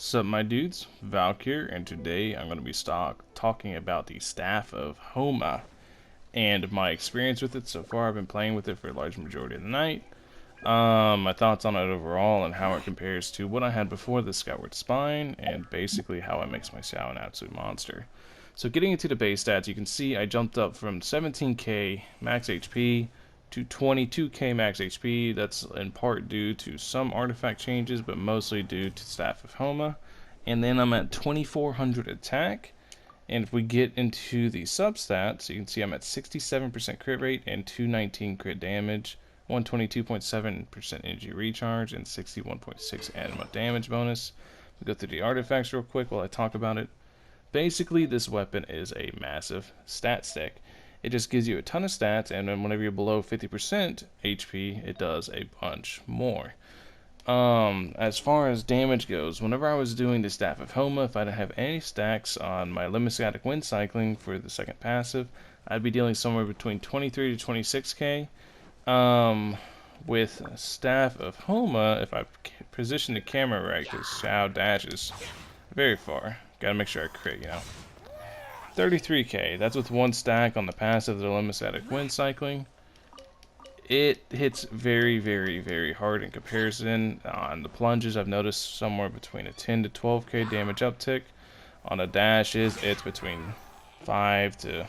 Sup my dudes, Valk here, and today I'm going to be talking about the Staff of Homa and my experience with it so far. I've been playing with it for a large majority of the night. My thoughts on it overall and how it compares to what I had before the Skyward Spine, and basically how it makes my Xiao an absolute monster. So getting into the base stats, you can see I jumped up from 17k max HP to 22k max HP. That's in part due to some artifact changes, but mostly due to Staff of Homa. And then I'm at 2400 attack. And if we get into the substats, you can see I'm at 67% crit rate and 219 crit damage, 122.7% energy recharge, and 61.6 anima damage bonus. We'll go through the artifacts real quick while I talk about it. Basically, this weapon is a massive stat stick. It just gives you a ton of stats, and then whenever you're below 50% HP, it does a bunch more. As far as damage goes, whenever I was doing the Staff of Homa, if I didn't have any stacks on my limit wind cycling for the second passive, I'd be dealing somewhere between 23 to 26k. With Staff of Homa, if I position the camera right, because Xiao dashes very far. Gotta make sure I crit, 33k, that's with one stack on the passive of the limit wind cycling. It hits very, very, very hard in comparison. On the plunges, I've noticed somewhere between a 10 to 12k damage uptick. On the dashes, it's between 5 to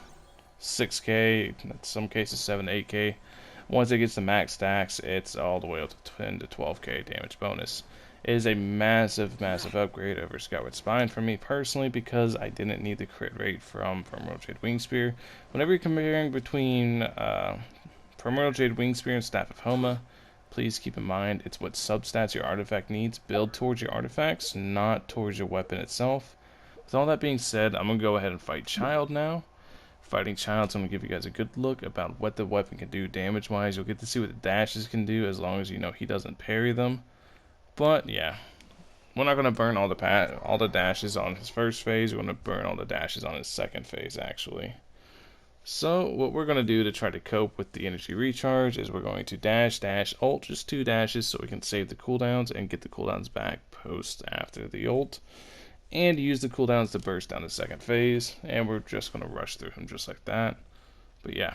6k, in some cases 7 to 8k. Once it gets to max stacks, it's all the way up to 10 to 12k damage bonus. It is a massive, massive upgrade over Skyward Spine for me personally, because I didn't need the crit rate from Primordial Jade Wingspear. Whenever you're comparing between Primordial Jade Wingspear and Staff of Homa, please keep in mind it's what substats your artifact needs. Build towards your artifacts, not towards your weapon itself. With all that being said, I'm going to go ahead and fight Child now. Fighting Child's going to give you guys a good look about what the weapon can do damage-wise. You'll get to see what the dashes can do as long as you know he doesn't parry them. But yeah, we're not going to burn all the dashes on his first phase. We're going to burn all the dashes on his second phase, actually. So what we're going to do to try to cope with the energy recharge is we're going to dash, ult, just 2 dashes so we can save the cooldowns and get the cooldowns back post after the ult. And use the cooldowns to burst down the second phase. And we're just going to rush through him just like that. But yeah,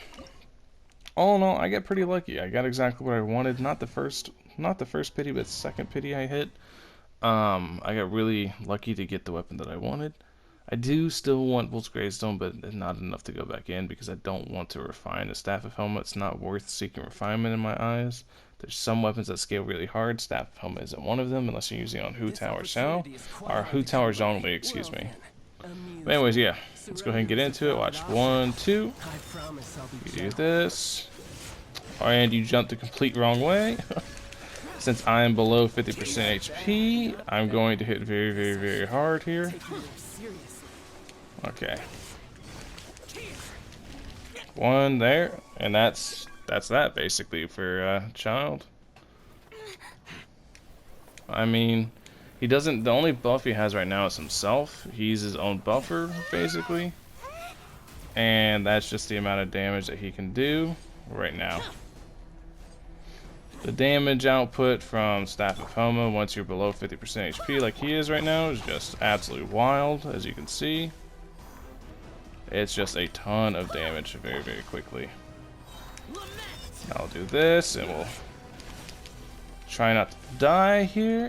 all in all, I got pretty lucky. I got exactly what I wanted. Not the first pity, but second pity I hit. I got really lucky to get the weapon that I wanted. I do still want Bolt's Gravestone, but not enough to go back in because I don't want to refine the Staff of Homa. It's not worth seeking refinement in my eyes. There's some weapons that scale really hard. Staff of Homa isn't one of them unless you're using on Hu Tower Xiao, or Hu Tower Zhongli, excuse me. But anyways, yeah, let's go ahead and get into it. Watch 1, 2. You do this, and you jump the complete wrong way. Since I am below 50% HP, I'm going to hit very, very, very hard here. Okay. 1 there, and that's that basically for Child. I mean, he doesn't. The only buff he has right now is himself. He's his own buffer basically, and that's just the amount of damage that he can do right now. The damage output from Staff of Homa once you're below 50% HP like he is right now is just absolutely wild, as you can see. It's just a ton of damage very, very quickly. I'll do this, and we'll try not to die here.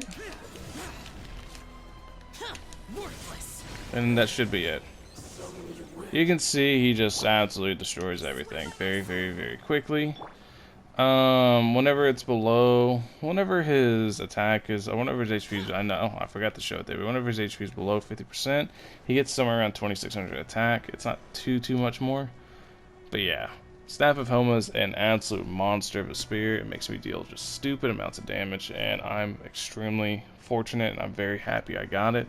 And that should be it. You can see he just absolutely destroys everything very, very, very quickly. Whenever it's below, whenever his attack is, or whenever his HP is, I forgot to show it there, but whenever his HP is below 50%, he gets somewhere around 2600 attack. It's not too much more. But yeah, Staff of Homa is an absolute monster of a spear. It makes me deal just stupid amounts of damage, and I'm extremely fortunate, and I'm very happy I got it.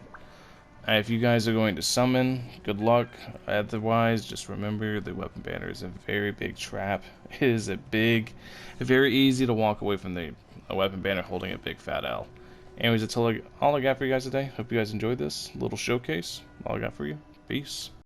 If you guys are going to summon, good luck. Otherwise, just remember the weapon banner is a very big trap. It is very easy to walk away from the weapon banner holding a big fat L. Anyways, that's all I got for you guys today. Hope you guys enjoyed this little showcase. All I got for you. Peace.